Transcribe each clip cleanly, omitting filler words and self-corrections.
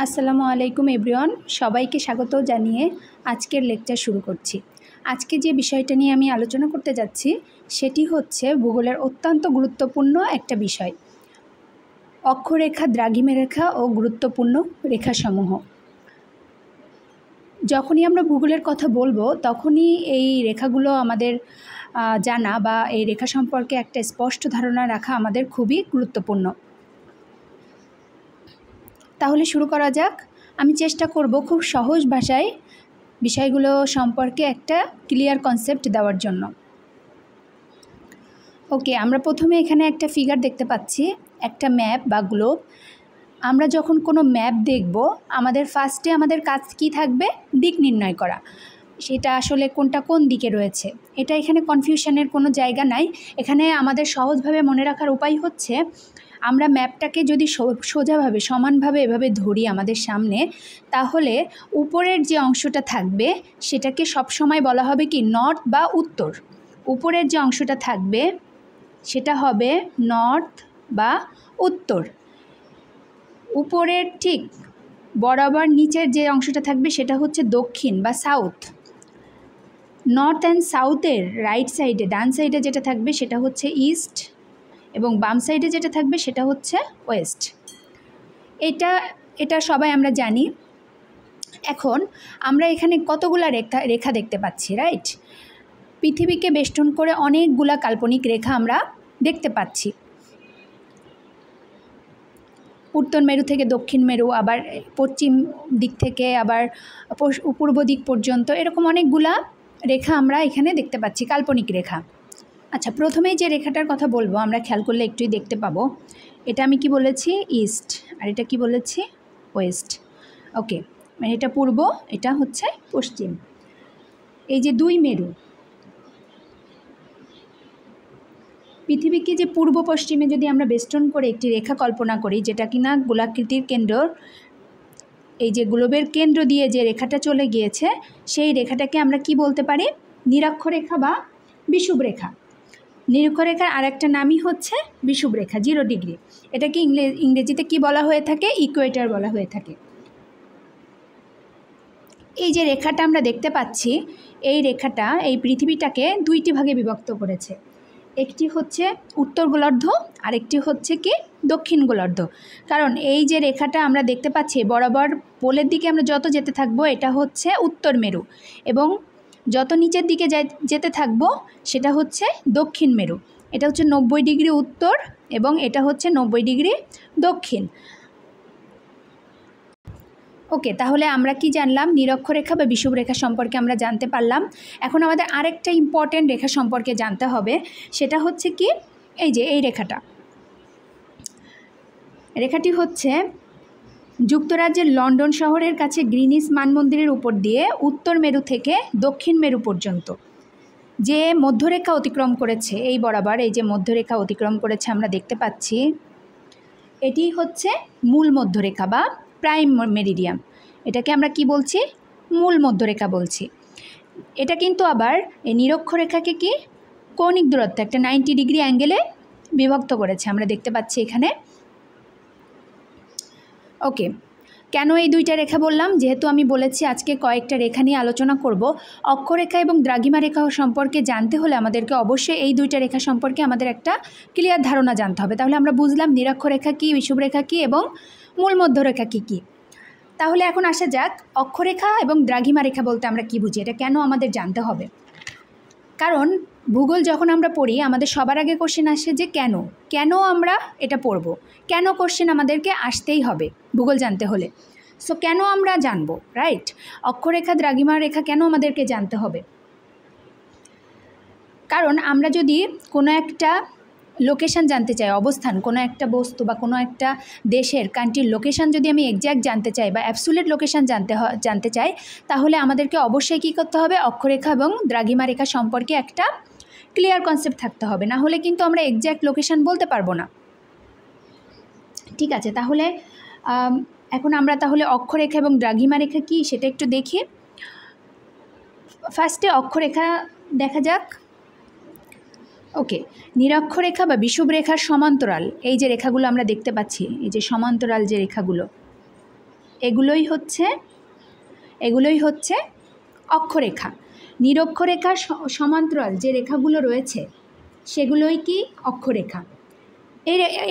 আসসালামু আলাইকুম এভরিওয়ান, সবাইকে স্বাগত জানিয়ে আজকের লেকচার শুরু করছি। আজকে যে বিষয়টা নিয়ে আমি আলোচনা করতে যাচ্ছি সেটি হচ্ছে ভূগোলের অত্যন্ত গুরুত্বপূর্ণ একটা বিষয়, অক্ষরেখা, দ্রাঘিমা রেখা ও গুরুত্বপূর্ণ রেখাসমূহ। যখনই আমরা ভূগোলের কথা বলবো তখনই এই রেখাগুলো আমাদের জানা বা এই রেখা সম্পর্কে একটা স্পষ্ট ধারণা রাখা আমাদের খুবই গুরুত্বপূর্ণ। তাহলে শুরু করা যাক। আমি চেষ্টা করব খুব সহজ ভাষায় বিষয়গুলো সম্পর্কে একটা ক্লিয়ার কনসেপ্ট দেওয়ার জন্য। ওকে, আমরা প্রথমে এখানে একটা ফিগার দেখতে পাচ্ছি, একটা ম্যাপ বা গ্লোব। আমরা যখন কোনো ম্যাপ দেখব আমাদের ফার্স্টে আমাদের কাজ কি থাকবে? দিক নির্ণয় করা। সেটা আসলে কোনটা কোন দিকে রয়েছে এটা এখানে কনফিউশনের কোনো জায়গা নাই। এখানে আমাদের সহজভাবে মনে রাখার উপায় হচ্ছে, আমরা ম্যাপটাকে যদি সোজাভাবে সমানভাবে এভাবে ধরি আমাদের সামনে, তাহলে উপরের যে অংশটা থাকবে সেটাকে সবসময় বলা হবে কি নর্থ বা উত্তর। উপরের যে অংশটা থাকবে সেটা হবে নর্থ বা উত্তর। উপরের ঠিক বরাবর নিচের যে অংশটা থাকবে সেটা হচ্ছে দক্ষিণ বা সাউথ। নর্থ অ্যান্ড সাউথের রাইট সাইডে, ডান সাইডে যেটা থাকবে সেটা হচ্ছে ইস্ট, এবং বাম সাইডে যেটা থাকবে সেটা হচ্ছে ওয়েস্ট। এটা সবাই আমরা জানি। এখন আমরা এখানে কতগুলা রেখা দেখতে পাচ্ছি, রাইট? পৃথিবীকে বেষ্টন করে অনেকগুলা কাল্পনিক রেখা আমরা দেখতে পাচ্ছি। উত্তর মেরু থেকে দক্ষিণ মেরু, আবার পশ্চিম দিক থেকে আবার পূর্ব দিক পর্যন্ত, এরকম অনেকগুলা রেখা আমরা এখানে দেখতে পাচ্ছি, কাল্পনিক রেখা। আচ্ছা, প্রথমেই যে রেখাটার কথা বলবো আমরা খেয়াল করলে একটুই দেখতে পাবো, এটা আমি কি বলেছি? ইস্ট, আর এটা কি বলেছি? ওয়েস্ট। ওকে, মানে এটা পূর্ব, এটা হচ্ছে পশ্চিম। এই যে দুই মেরু, পৃথিবীকে যে পূর্ব পশ্চিমে যদি আমরা বেষ্টন করে একটি রেখা কল্পনা করি, যেটা কিনা গোলাকৃতির কেন্দ্র, এই যে গ্লোবের কেন্দ্র দিয়ে যে রেখাটা চলে গিয়েছে সেই রেখাটাকে আমরা কি বলতে পারি? নিরক্ষরেখা বা বিষুবরেখা। নিরক্ষরেখার আরেকটা নামই হচ্ছে বিষুবরেখা, 0 ডিগ্রি। এটাকে ইংরেজিতে কি বলা হয়ে থাকে? ইকুয়েটর বলা হয়ে থাকে। এই যে রেখাটা আমরা দেখতে পাচ্ছি, এই রেখাটা এই পৃথিবীটাকে দুইটি ভাগে বিভক্ত করেছে। একটি হচ্ছে উত্তর গোলার্ধ, আরেকটি হচ্ছে কি দক্ষিণ গোলার্ধ। কারণ এই যে রেখাটা আমরা দেখতে পাচ্ছি বরাবর পোলের দিকে আমরা যত যেতে থাকবো এটা হচ্ছে উত্তর মেরু, এবং যত নিচের দিকে যেতে থাকবো সেটা হচ্ছে দক্ষিণ মেরু। এটা হচ্ছে 90 ডিগ্রি উত্তর এবং এটা হচ্ছে 90 ডিগ্রি দক্ষিণ। ওকে, তাহলে আমরা কি জানলাম? নিরক্ষরেখা বা বিষুবরেখা সম্পর্কে আমরা জানতে পারলাম। এখন আমাদের আরেকটা ইম্পর্টেন্ট রেখা সম্পর্কে জানতে হবে, সেটা হচ্ছে কি এই যে এই রেখাটি হচ্ছে যুক্তরাজ্যের লন্ডন শহরের কাছে গ্রিনিচ মানমন্দিরের উপর দিয়ে উত্তর মেরু থেকে দক্ষিণ মেরু পর্যন্ত যে মধ্যরেখা অতিক্রম করেছে, এই বরাবর এই যে মধ্যরেখা অতিক্রম করেছে আমরা দেখতে পাচ্ছি, এটি হচ্ছে মূল মধ্যরেখা বা প্রাইম মেরিডিয়াম। এটাকে আমরা কি বলছি? মূল মধ্যরেখা বলছি। এটা কিন্তু আবার এই নিরক্ষরেখাকে কি কৌণিক দূরত্ব একটা 90 ডিগ্রি অ্যাঙ্গেলে বিভক্ত করেছে, আমরা দেখতে পাচ্ছি এখানে। ওকে, কেন এই দুইটা রেখা বললাম? যেহেতু আমি বলেছি আজকে কয়েকটা রেখা নিয়ে আলোচনা করব। অক্ষরেখা এবং দ্রাঘিমা রেখা সম্পর্কে জানতে হলে আমাদেরকে অবশ্যই এই দুইটা রেখা সম্পর্কে আমাদের একটা ক্লিয়ার ধারণা জানতে হবে। তাহলে আমরা বুঝলাম নিরক্ষরেখা কী, বিষুবরেখা কী এবং মূল মধ্যরেখা কী কী। তাহলে এখন আসা যাক অক্ষরেখা এবং দ্রাঘিমা রেখা বলতে আমরা কি বুঝি, এটা কেন আমাদের জানতে হবে। কারণ ভূগোল যখন আমরা পড়ি আমাদের সবার আগে কোশ্চেন আসে যে কেন আমরা এটা পড়ব, কেন কোশ্চেন আমাদেরকে আসতেই হবে ভূগোল জানতে হলে। সো কেন আমরা জানবো, রাইট? অক্ষরেখা, দ্রাঘিমা রেখা কেন আমাদেরকে জানতে হবে? কারণ আমরা যদি কোনো একটা লোকেশান জানতে চাই, অবস্থান, কোনো একটা বস্তু বা কোনো একটা দেশের কান্ট্রির লোকেশান যদি আমি এক্স্যাক্ট জানতে চাই বা অ্যাবসুলেট লোকেশান জানতে চাই, তাহলে আমাদেরকে অবশ্যই কী করতে হবে? অক্ষরেখা এবং দ্রাঘিমা রেখা সম্পর্কে একটা ক্লিয়ার কনসেপ্ট থাকতে হবে, না হলে কিন্তু আমরা এক্স্যাক্ট লোকেশান বলতে পারবো না। ঠিক আছে, তাহলে এখন আমরা তাহলে অক্ষরেখা এবং দ্রাঘিমা রেখা কী সেটা একটু দেখি। ফার্স্টে অক্ষরেখা দেখা যাক। ওকে, নিরক্ষরেখা বা বিষুবরেখার সমান্তরাল এই যে রেখাগুলো আমরা দেখতে পাচ্ছি, এই যে সমান্তরাল যে রেখাগুলো, এগুলোই হচ্ছে অক্ষরেখা। নিরক্ষরেখার সমান্তরাল যে রেখাগুলো রয়েছে সেগুলোই কি অক্ষরেখা।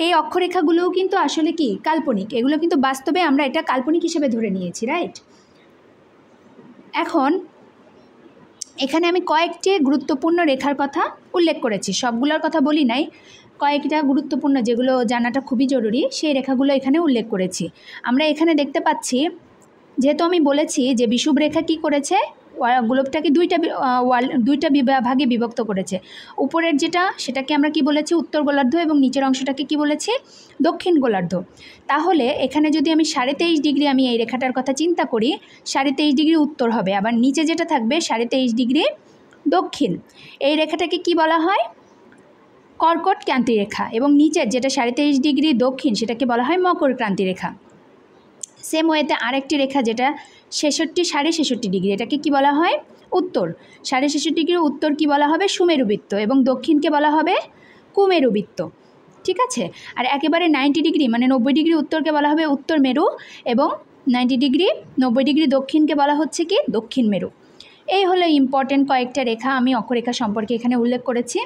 এই অক্ষরেখাগুলোও কিন্তু আসলে কি কাল্পনিক, এগুলো কিন্তু বাস্তবে আমরা এটা কাল্পনিক হিসেবে ধরে নিয়েছি, রাইট। এখন এখানে আমি কয়েকটি গুরুত্বপূর্ণ রেখার কথা উল্লেখ করেছি, সবগুলোর কথা বলি নাই, কয়েকটা গুরুত্বপূর্ণ যেগুলো জানাটা খুবই জরুরি সেই রেখাগুলো এখানে উল্লেখ করেছি। আমরা এখানে দেখতে পাচ্ছি, যেহেতু আমি বলেছি যে বিষুব রেখা কী করেছে, গ্লোবটাকে দুইটা ভাগে বিভক্ত করেছে। উপরের যেটা সেটাকে আমরা কি বলেছি উত্তর গোলার্ধ, এবং নিচের অংশটাকে কি বলেছি দক্ষিণ গোলার্ধ। তাহলে এখানে যদি আমি 23.5 ডিগ্রি আমি এই রেখাটার কথা চিন্তা করি, 23.5 ডিগ্রি উত্তর হবে, আবার নিচে যেটা থাকবে 23.5 ডিগ্রি দক্ষিণ। এই রেখাটাকে কি বলা হয় কর্কট ক্রান্তি রেখা, এবং নিচের যেটা 23.5 ডিগ্রি দক্ষিণ সেটাকে বলা হয় মকর ক্রান্তি রেখা। সেম ওয়েতে আরেকটি রেখা যেটা 66.5 ডিগ্রি, এটাকে কি বলা হয় উত্তর। 66.5 ডিগ্রি উত্তর কি বলা হবে সুমেরুবৃত্ত, এবং দক্ষিণকে বলা হবে কুমেরুবৃত্ত, ঠিক আছে। আর একেবারে 90 ডিগ্রি মানে 90 ডিগ্রি উত্তরকে বলা হবে উত্তর মেরু, এবং 90 ডিগ্রি দক্ষিণকে বলা হচ্ছে কি দক্ষিণ মেরু। এই হলো ইম্পর্টেন্ট কয়েকটা রেখা আমি অক্ষরেখা সম্পর্কে এখানে উল্লেখ করেছি।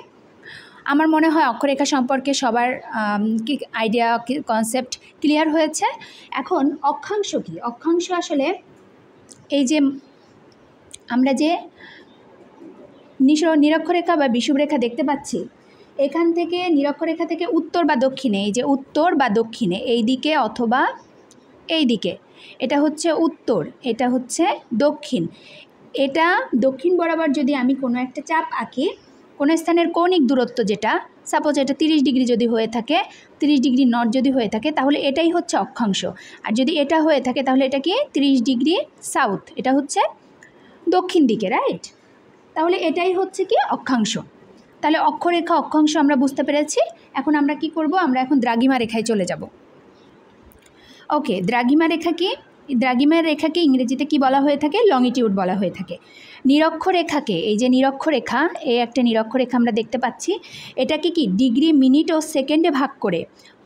আমার মনে হয় অক্ষরেখা সম্পর্কে সবার আইডিয়া কনসেপ্ট ক্লিয়ার হয়েছে। এখন অক্ষাংশ কি? অক্ষাংশ আসলে এই যে আমরা যে নিরক্ষরেখা বা বিষুবরেখা দেখতে পাচ্ছি, এখান থেকে নিরক্ষরেখা থেকে উত্তর বা দক্ষিণে, এই যে উত্তর বা দক্ষিণে এই দিকে অথবা এই দিকে, এটা হচ্ছে উত্তর, এটা হচ্ছে দক্ষিণ। এটা দক্ষিণ বরাবর যদি আমি কোনো একটা চাপ আঁকি, কোনো স্থানের কৌণিক দূরত্ব যেটা সাপোজ এটা 30 ডিগ্রি যদি হয়ে থাকে, 30 ডিগ্রি নর্থ যদি হয়ে থাকে, তাহলে এটাই হচ্ছে অক্ষাংশ। আর যদি এটা হয়ে থাকে তাহলে এটা কি 30 ডিগ্রি সাউথ, এটা হচ্ছে দক্ষিণ দিকে, রাইট। তাহলে এটাই হচ্ছে কি অক্ষাংশ। তাহলে অক্ষরেখা অক্ষাংশ আমরা বুঝতে পেরেছি। এখন আমরা কি করব, আমরা এখন দ্রাঘিমা রেখায় চলে যাব। ওকে, দ্রাঘিমা রেখা কি? দ্রাঘিমা রেখাকে ইংরেজিতে কি বলা হয়ে থাকে লংিটিউড বলা হয়ে থাকে। নিরক্ষরেখাকে, এই যে নিরক্ষরেখা, এই একটা নিরক্ষরেখা আমরা দেখতে পাচ্ছি, এটাকে কি ডিগ্রি মিনিট ও সেকেন্ডে ভাগ করে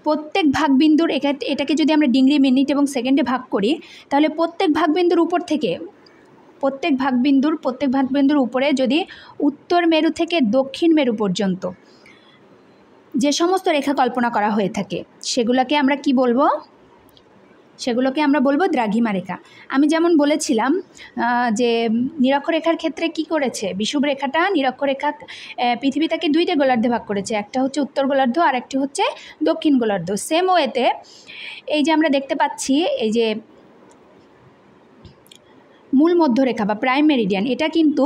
প্রত্যেক ভাগবিন্দুর এটাকে যদি আমরা ডিগ্রি মিনিট এবং সেকেন্ডে ভাগ করি, তাহলে প্রত্যেক ভাগবিন্দুর উপর থেকে প্রত্যেক ভাগবিন্দুর উপরে যদি উত্তর মেরু থেকে দক্ষিণ মেরু পর্যন্ত যে সমস্ত রেখা কল্পনা করা হয়ে থাকে সেগুলোকে আমরা কি বলবো, সেগুলোকে আমরা বলবো দ্রাঘিমা রেখা। আমি যেমন বলেছিলাম যে নিরক্ষরেখার ক্ষেত্রে কি করেছে বিষুব রেখাটা, নিরক্ষরেখা পৃথিবীটাকে দুইটা গোলার্ধে ভাগ করেছে, একটা হচ্ছে উত্তর গোলার্ধ আর একটি হচ্ছে দক্ষিণ গোলার্ধ। সেম ওয়েতে এই যে আমরা দেখতে পাচ্ছি এই যে মূল মধ্যরেখা বা প্রাইম মেরিডিয়ান, এটা কিন্তু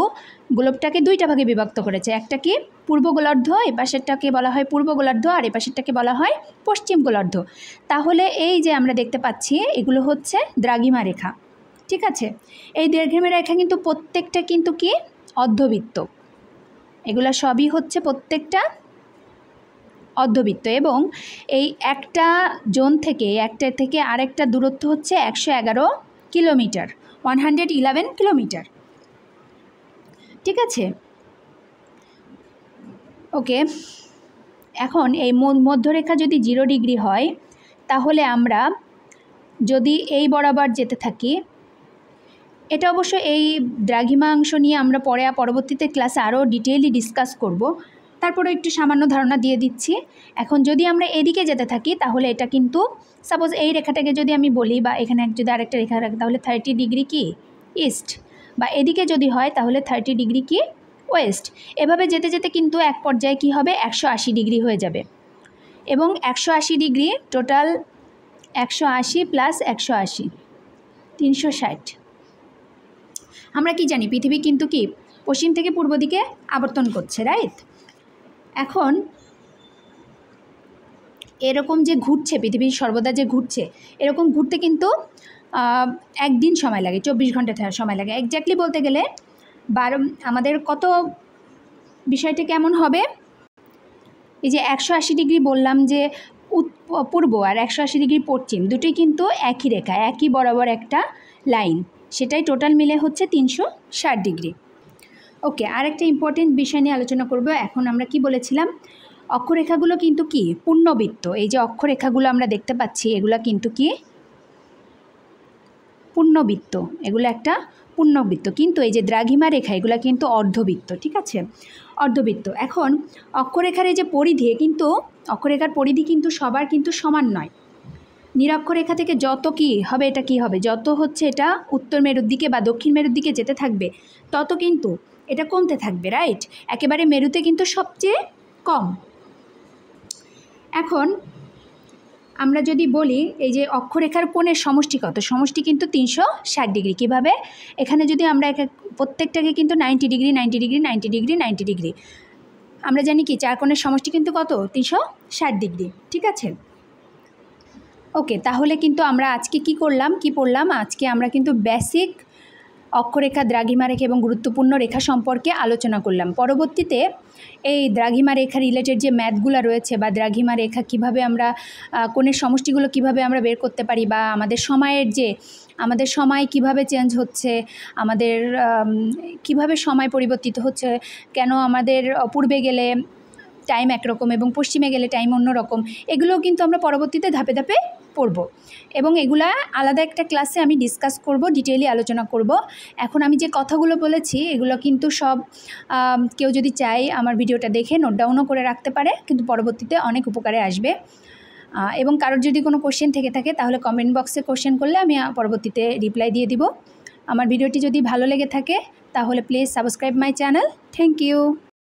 গোলকটাকে দুইটা ভাগে বিভক্ত করেছে। একটা কি পূর্ব গোলার্ধ, এপাশেরটাকে বলা হয় পূর্ব গোলার্ধ, আর এপাশেরটাকে বলা হয় পশ্চিম গোলার্ধ। তাহলে এই যে আমরা দেখতে পাচ্ছি এগুলো হচ্ছে দ্রাঘিমা রেখা, ঠিক আছে। এই দ্রাঘিমা রেখা কিন্তু প্রত্যেকটা কিন্তু কি অর্ধবৃত্ত, এগুলো সবই হচ্ছে প্রত্যেকটা অর্ধবৃত্ত, এবং এই একটা জোন থেকে আরেকটা দূরত্ব হচ্ছে 111 কিলোমিটার, 111 কিলোমিটার, ঠিক আছে। ওকে, এখন এই মধ্যরেখা যদি 0 ডিগ্রি হয়, তাহলে আমরা যদি এই বরাবর যেতে থাকি, এটা অবশ্য এই দ্রাঘিমাংশ নিয়ে আমরা পরবর্তীতে ক্লাসে আরও ডিটেইলি ডিসকাস করব, তারপরে একটু সামান্য ধারণা দিয়ে দিচ্ছি। এখন যদি আমরা এদিকে যেতে থাকি তাহলে এটা কিন্তু সাপোজ এই রেখাটাকে যদি আমি বলি, বা এখানে যদি আরেকটা রেখা রাখি, তাহলে 30 ডিগ্রি কি ইস্ট, বা এদিকে যদি হয় তাহলে 30 ডিগ্রি কি ওয়েস্ট। এভাবে যেতে যেতে কিন্তু এক পর্যায়ে কি হবে 180 ডিগ্রি হয়ে যাবে, এবং 180 ডিগ্রি টোটাল 180 প্লাস 180 360। আমরা কি জানি পৃথিবী কিন্তু কি পশ্চিম থেকে পূর্ব দিকে আবর্তন করছে, রাইট। এখন এরকম যে ঘুরছে পৃথিবী সর্বদা যে ঘুরছে, এরকম ঘুরতে কিন্তু একদিন সময় লাগে, 24 ঘন্টা সময় লাগে। এক্স্যাক্টলি বলতে গেলে আমাদের কত বিষয়টা কেমন হবে, এই যে 180 ডিগ্রি বললাম যে পূর্ব আর 180 ডিগ্রি পশ্চিম, দুটোই কিন্তু একই রেখা, একই বরাবর একটা লাইন, সেটাই টোটাল মিলে হচ্ছে 360 ডিগ্রি। ওকে, আরেকটা ইম্পর্টেন্ট বিষয় নিয়ে আলোচনা করব। এখন আমরা কি বলেছিলাম, অক্ষরেখাগুলো কিন্তু কি পূর্ণবৃত্ত। এই যে অক্ষরেখাগুলো আমরা দেখতে পাচ্ছি এগুলো কিন্তু কি পূর্ণবৃত্ত, এগুলো একটা পূর্ণবৃত্ত। কিন্তু এই যে দ্রাঘিমা রেখা এগুলো কিন্তু অর্ধবৃত্ত, ঠিক আছে, অর্ধবৃত্ত। এখন অক্ষরেখার এই যে পরিধি, কিন্তু অক্ষরেখার পরিধি কিন্তু সবার কিন্তু সমান নয়। নিরক্ষরেখা থেকে যত কি হবে, এটা কি হবে, যত হচ্ছে এটা উত্তর মেরুর দিকে বা দক্ষিণ মেরুর দিকে যেতে থাকবে তত কিন্তু এটা কমতে থাকবে, রাইট। একেবারে মেরুতে কিন্তু সবচেয়ে কম। এখন আমরা যদি বলি এই যে অক্ষরেখার কোণের সমষ্টি কত, সমষ্টি কিন্তু 360 ডিগ্রি। কীভাবে, এখানে যদি আমরা প্রত্যেকটাকে কিন্তু 90 ডিগ্রি 90 ডিগ্রি 90 ডিগ্রি 90 ডিগ্রি, আমরা জানি কি চার কোণের সমষ্টি কিন্তু কত, 360 ডিগ্রি, ঠিক আছে। ওকে, তাহলে কিন্তু আমরা আজকে কি পড়লাম, আজকে আমরা কিন্তু বেসিক অক্ষরেখা, দ্রাঘিমা রেখা এবং গুরুত্বপূর্ণ রেখা সম্পর্কে আলোচনা করলাম। পরবর্তীতে এই দ্রাঘিমা রেখা রিলেটেড যে ম্যাথগুলো রয়েছে বা দ্রাঘিমা রেখা কিভাবে আমরা কোণের সমষ্টিগুলো কিভাবে আমরা বের করতে পারি, বা আমাদের সময় কিভাবে চেঞ্জ হচ্ছে, আমাদের কিভাবে সময় পরিবর্তিত হচ্ছে, কেন আমাদের পূর্বে গেলে টাইম একরকম এবং পশ্চিমে গেলে টাইম অন্যরকম, এগুলোও কিন্তু আমরা পরবর্তীতে ধাপে ধাপে পড়ব এবং এগুলা আলাদা একটা ক্লাসে আমি ডিসকাস করব, ডিটেইলি আলোচনা করব। এখন আমি যে কথাগুলো বলেছি এগুলো কিন্তু সব কেউ যদি চায় আমার ভিডিওটা দেখে নোট ডাউনও করে রাখতে পারে, কিন্তু পরবর্তীতে অনেক উপকারে আসবে। এবং কারোর যদি কোনো কোশ্চেন থেকে থাকে তাহলে কমেন্ট বক্সে কোশ্চেন করলে আমি পরবর্তীতে রিপ্লাই দিয়ে দিব। আমার ভিডিওটি যদি ভালো লেগে থাকে তাহলে please subscribe my channel. Thank you.